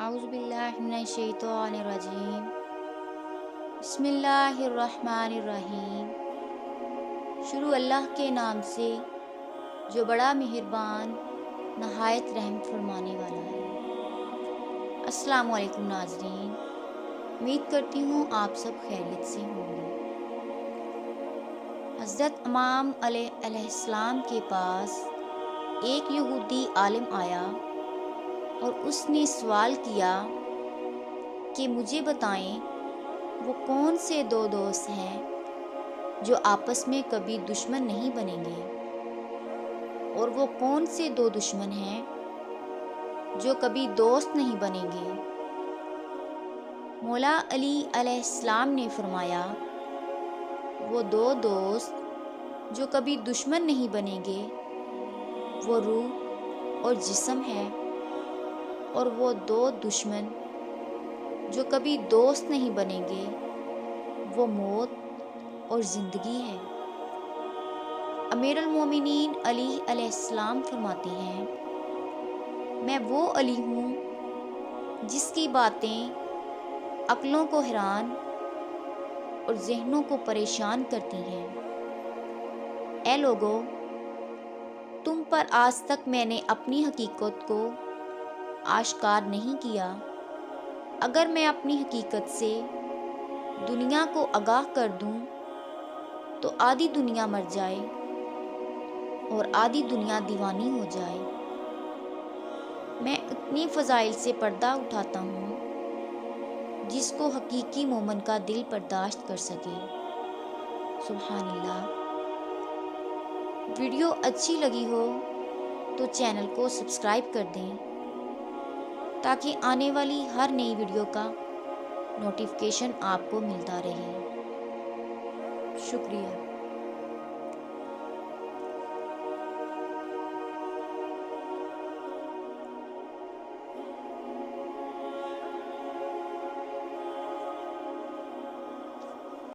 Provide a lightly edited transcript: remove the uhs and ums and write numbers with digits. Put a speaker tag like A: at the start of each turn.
A: अऊज़ु बिल्लाहि मिनश शैतानिर रजीम। बिस्मिल्लाहिर रहमानिर रहीम। शुरू अल्लाह के नाम से जो बड़ा मेहरबान नहायत रहम फरमाने वाला है। अस्सलामु अलैकुम नाज़रीन, उम्मीद करती हूँ आप सब खैरियत से होंगे। हज़रत इमाम अलैहिस्सलाम के पास एक यहूदी आलिम आया और उसने सवाल किया कि मुझे बताएं वो कौन से दो दोस्त हैं जो आपस में कभी दुश्मन नहीं बनेंगे, और वो कौन से दो दुश्मन हैं जो कभी दोस्त नहीं बनेंगे। मौला अली अलैहिस्सलाम ने फरमाया, वो दो दोस्त जो कभी दुश्मन नहीं बनेंगे वो रूह और जिस्म है, और वो दो दुश्मन जो कभी दोस्त नहीं बनेंगे वो मौत और ज़िंदगी है। अमीरुल मोमिनीन अली अलैहिस्सलाम फरमाते हैं, मैं वो अली हूँ जिसकी बातें अक्लों को हैरान और ज़हनों को परेशान करती हैं। ऐ लोगो, तुम पर आज तक मैंने अपनी हकीकत को आश्कार नहीं किया। अगर मैं अपनी हकीकत से दुनिया को आगाह कर दूं तो आधी दुनिया मर जाए और आधी दुनिया दीवानी हो जाए। मैं इतनी फ़ज़ाइल से पर्दा उठाता हूँ जिसको हकीकी मोमन का दिल बर्दाश्त कर सके। सुभान अल्लाह। वीडियो अच्छी लगी हो तो चैनल को सब्सक्राइब कर दें ताकि आने वाली हर नई वीडियो का नोटिफिकेशन आपको मिलता रहे। शुक्रिया।